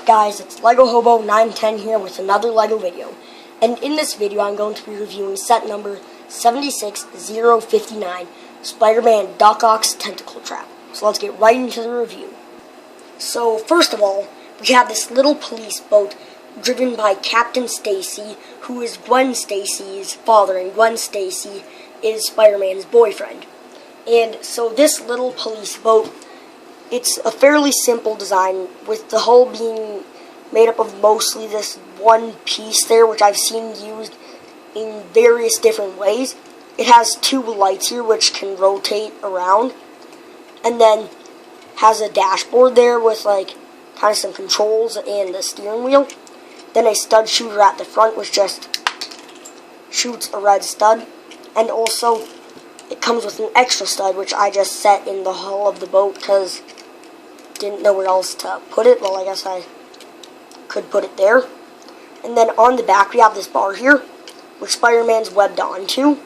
Guys, it's Lego Hobo 910 here with another Lego video. And in this video, I'm going to be reviewing set number 76059, Spider-Man Doc Ock's Tentacle Trap. So let's get right into the review. So first of all, we have this little police boat driven by Captain Stacy, who is Gwen Stacy's father, and Gwen Stacy is Spider-Man's boyfriend. And so this little police boat, it's a fairly simple design, with the hull being made up of mostly this one piece there, which I've seen used in various different ways. It has two lights here which can rotate around, and then has a dashboard there with like kind of some controls and the steering wheel. Then a stud shooter at the front which just shoots a red stud, and also it comes with an extra stud which I just set in the hull of the boat because didn't know where else to put it. Well, I guess I could put it there. And then on the back we have this bar here, which Spider-Man's webbed onto.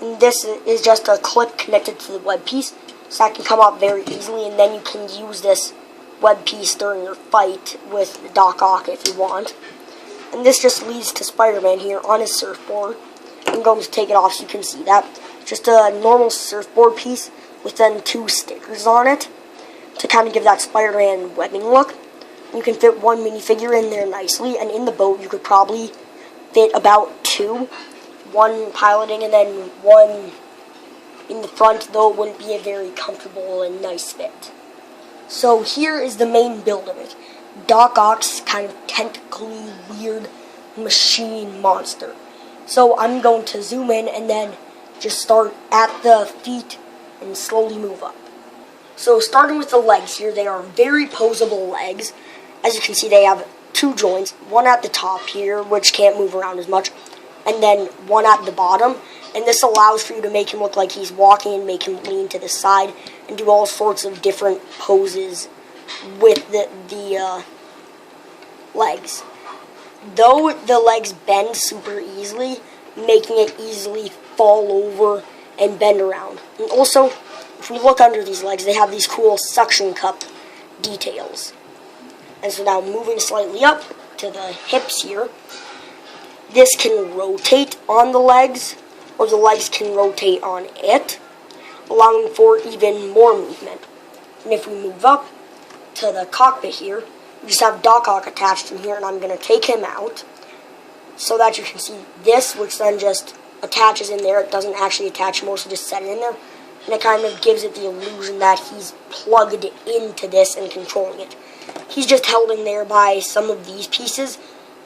And this is just a clip connected to the web piece, so that can come off very easily, and then you can use this web piece during your fight with Doc Ock if you want. And this just leads to Spider-Man here on his surfboard. I'm going to take it off so you can see that. Just a normal surfboard piece with then two stickers on it to kind of give that Spider-Man webbing look. You can fit one minifigure in there nicely, and in the boat you could probably fit about two. One piloting and then one in the front, though it wouldn't be a very comfortable and nice fit. So here is the main build of it. Doc Ock's kind of tentacly weird machine monster. So I'm going to zoom in and then just start at the feet and slowly move up. So starting with the legs here, they are very posable legs. As you can see, they have two joints, one at the top here, which can't move around as much, and then one at the bottom. And this allows for you to make him look like he's walking and make him lean to the side and do all sorts of different poses with the legs. Though the legs bend super easily, making it easily fall over and bend around. And also, if we look under these legs, they have these cool suction cup details. And so now moving slightly up to the hips here, this can rotate on the legs, or the legs can rotate on it, allowing for even more movement. And if we move up to the cockpit here, we just have Doc Ock attached in here, and I'm going to take him out so that you can see this, which then just attaches in there. It doesn't actually attach more, so just set it in there. And it kind of gives it the illusion that he's plugged into this and controlling it. He's just held in there by some of these pieces,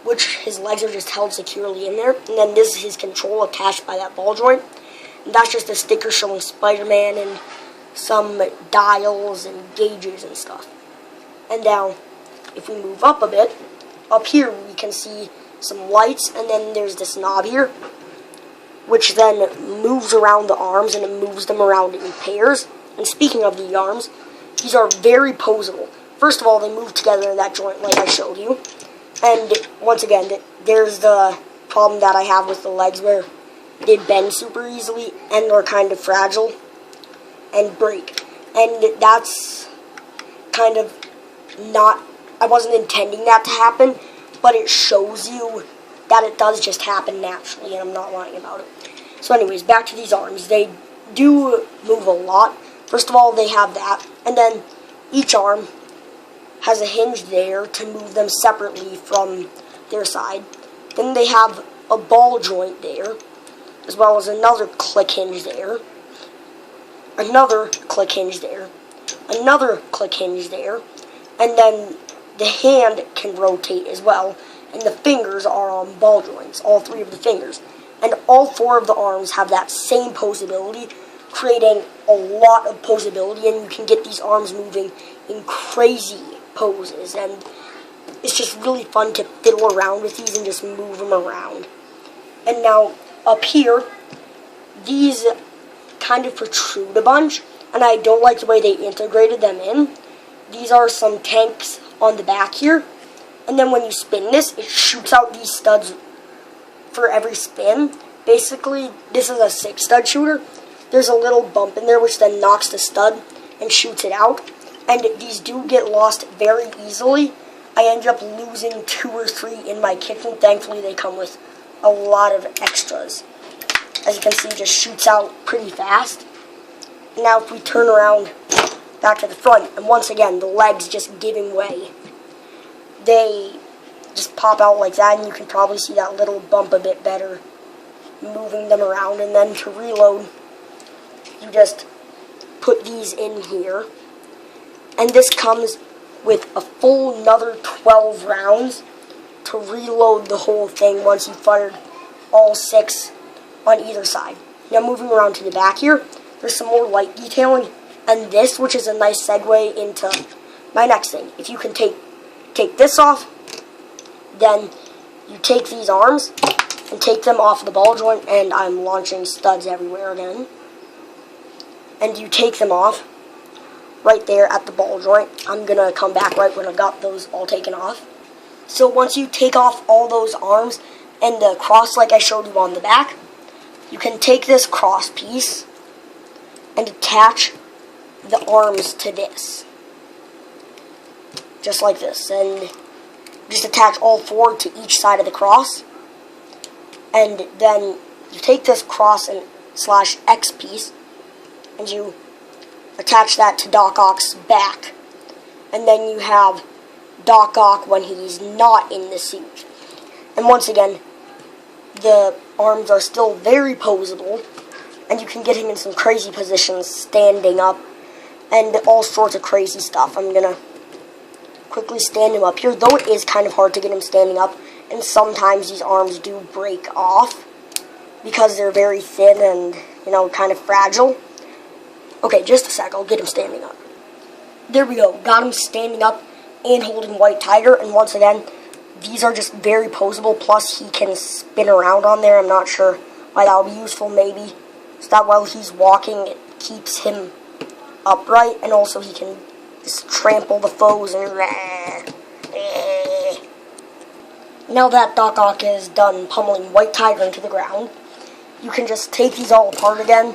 which his legs are just held securely in there. And then this is his control attached by that ball joint. And that's just a sticker showing Spider-Man and some dials and gauges and stuff. And now, if we move up a bit, up here we can see some lights, and then there's this knob here, which then moves around the arms, and it moves them around in pairs. And speaking of the arms, these are very posable. First of all, they move together in that joint like I showed you. And once again, there's the problem that I have with the legs where they bend super easily and are kind of fragile and break. And that's kind of not, I wasn't intending that to happen, but it shows you that it does just happen naturally, and I'm not lying about it. So anyways, back to these arms. They do move a lot. First of all, they have that, and then each arm has a hinge there to move them separately from their side. Then they have a ball joint there, as well as another click hinge there, another click hinge there, another click hinge there, and then the hand can rotate as well, and the fingers are on ball joints, all three of the fingers. And all four of the arms have that same posability, creating a lot of posability, and you can get these arms moving in crazy poses, and it's just really fun to fiddle around with these and just move them around. And now, up here, these kind of protrude a bunch, and I don't like the way they integrated them in. These are some tanks on the back here, and then when you spin this, it shoots out these studs for every spin. Basically, this is a 6-stud shooter. There's a little bump in there which then knocks the stud and shoots it out. And these do get lost very easily, I ended up losing 2 or 3 in my kitchen. Thankfully, they come with a lot of extras. As you can see, it just shoots out pretty fast. Now if we turn around back to the front, and once again, the legs just giving way. They just pop out like that, and you can probably see that little bump a bit better, moving them around. And then to reload, you just put these in here, and this comes with a full another 12 rounds to reload the whole thing once you fired all 6 on either side. Now moving around to the back here, there's some more light detailing, and this, which is a nice segue into my next thing. If you can take this off, then you take these arms and take them off the ball joint, and I'm launching studs everywhere again. And you take them off right there at the ball joint. I'm going to come back right when I've got those all taken off. So once you take off all those arms and the cross like I showed you on the back, you can take this cross piece and attach the arms to this. Just like this. And just attach all 4 to each side of the cross. And then you take this cross and / X piece and you attach that to Doc Ock's back. And then you have Doc Ock when he's not in the suit. And once again, the arms are still very posable, and you can get him in some crazy positions, standing up, and all sorts of crazy stuff. I'm going to quickly stand him up here, though it is kind of hard to get him standing up, and sometimes these arms do break off, because they're very thin and, kind of fragile. Okay, just a sec, I'll get him standing up. There we go, got him standing up and holding White Tiger, and once again, these are just very posable, plus he can spin around on there. I'm not sure why that would be useful, maybe so that while he's walking, it keeps him upright, and also he can just trample the foes and Now that Doc Ock is done pummeling White Tiger into the ground, you can just take these all apart again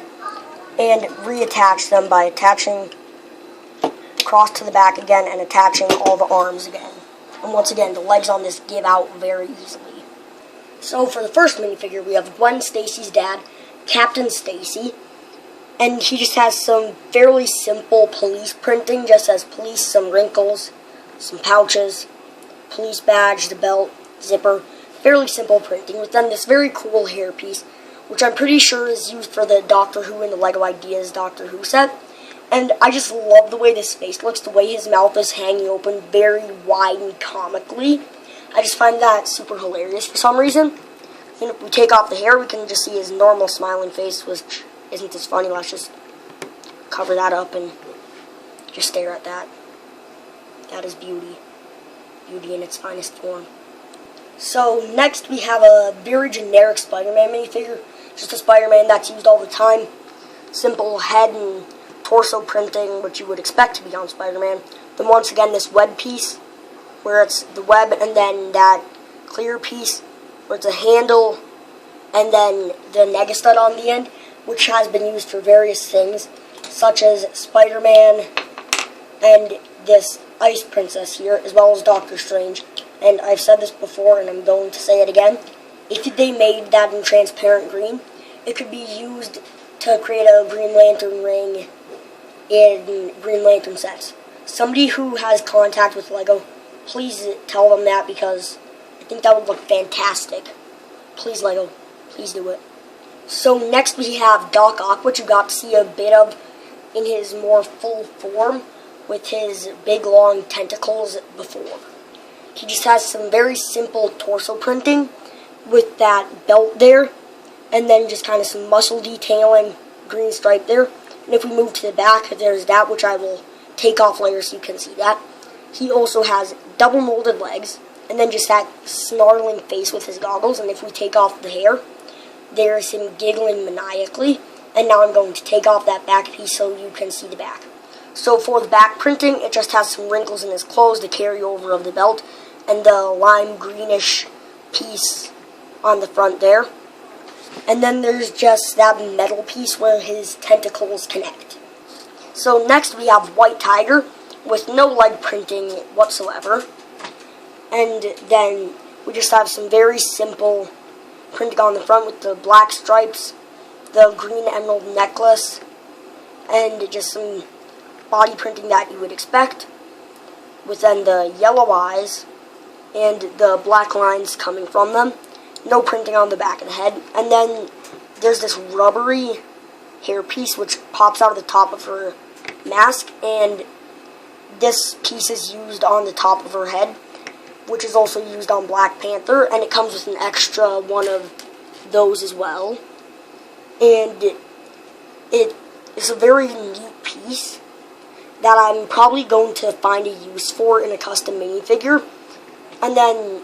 and reattach them by attaching cross to the back again and attaching all the arms again. And once again, the legs on this give out very easily. So for the first minifigure, we have Gwen Stacy's dad, Captain Stacy, and he just has some fairly simple police printing, just as police, some wrinkles, some pouches, police badge, the belt, zipper, fairly simple printing, with then this very cool hairpiece, which I'm pretty sure is used for the Doctor Who and the LEGO Ideas Doctor Who set. And I just love the way this face looks, the way his mouth is hanging open very wide and comically. I just find that super hilarious for some reason. And if we take off the hair, we can just see his normal smiling face, which isn't as funny. Let's just cover that up and just stare at that. That is beauty. Beauty in its finest form. So next we have a very generic Spider-Man minifigure. Just a Spider-Man that's used all the time. Simple head and torso printing, which you would expect to be on Spider-Man. Then once again, this web piece, where it's the web, and then that clear piece, where it's a handle, and then the Negastud on the end, which has been used for various things, such as Spider-Man, and this Ice Princess here, as well as Doctor Strange. And I've said this before, and I'm going to say it again. If they made that in transparent green, it could be used to create a Green Lantern ring in Green Lantern sets. Somebody who has contact with LEGO, please tell them that, because I think that would look fantastic. Please, LEGO, please do it. So next we have Doc Ock, which you got to see a bit of in his more full form, with his big long tentacles before. He just has some very simple torso printing with that belt there, and then just kind of some muscle detailing, green stripe there. And if we move to the back, there's that, which I will take off later so you can see that. He also has double molded legs, and then just that snarling face with his goggles. And if we take off the hair, there's him giggling maniacally. And now I'm going to take off that back piece so you can see the back. So for the back printing, it just has some wrinkles in his clothes, the carryover of the belt, and the lime greenish piece on the front there. And then there's just that metal piece where his tentacles connect. So next we have White Tiger with no leg printing whatsoever. And then we just have some very simple printing on the front with the black stripes, the green emerald necklace, and just some body printing that you would expect, with then the yellow eyes and the black lines coming from them. No printing on the back of the head. And then there's this rubbery hair piece which pops out of the top of her mask, and this piece is used on the top of her head, which is also used on Black Panther, and it comes with an extra one of those as well. And it is a very neat piece that I'm probably going to find a use for in a custom minifigure. And then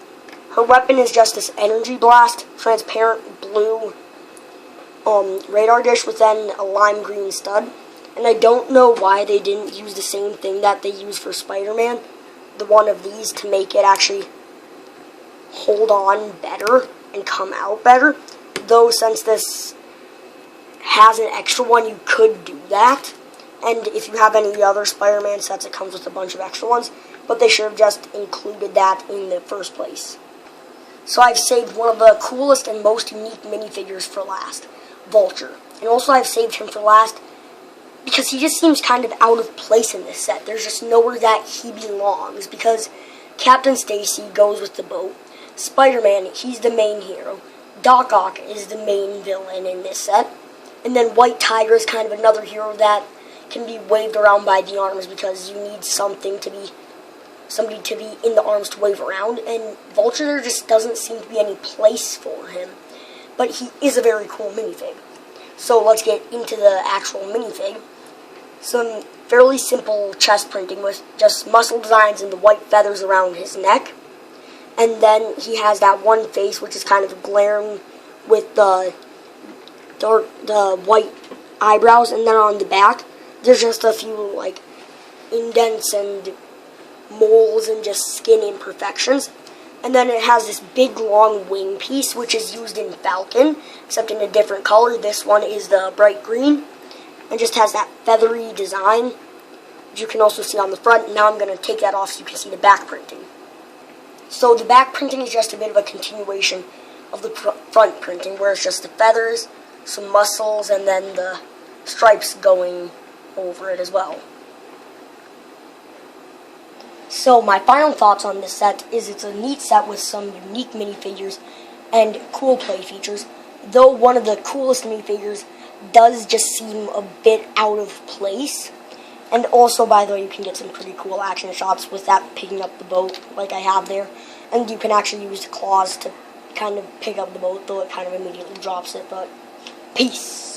her weapon is just this energy blast, transparent blue radar dish with then a lime green stud. And I don't know why they didn't use the same thing that they used for Spider-Man, the one of these, to make it actually hold on better and come out better. Though since this has an extra one, you could do that. And if you have any other Spider-Man sets, it comes with a bunch of extra ones. But they should have just included that in the first place. So I've saved one of the coolest and most unique minifigures for last, Vulture. And also I've saved him for last because he just seems kind of out of place in this set. There's just nowhere that he belongs, because Captain Stacy goes with the boat. Spider-Man, he's the main hero. Doc Ock is the main villain in this set. And then White Tiger is kind of another hero that can be waved around by the arms, because you need somebody to be in the arms to wave around. And Vulture, there just doesn't seem to be any place for him. But he is a very cool minifig. So let's get into the actual minifig. Some fairly simple chest printing with just muscle designs and the white feathers around his neck. And then he has that one face which is kind of glaring with the white eyebrows. And then on the back, there's just a few like indents and moles and just skin imperfections. And then it has this big long wing piece which is used in Falcon, except in a different color. This one is the bright green, and just has that feathery design, which you can also see on the front. Now I'm going to take that off so you can see the back printing. So the back printing is just a bit of a continuation of the front printing, where it's just the feathers, some muscles, and then the stripes going over it as well. So my final thoughts on this set is it's a neat set with some unique minifigures and cool play features, though one of the coolest minifigures does just seem a bit out of place. And also, by the way, you can get some pretty cool action shots with that picking up the boat like I have there. And you can actually use the claws to kind of pick up the boat, though it kind of immediately drops it. But peace!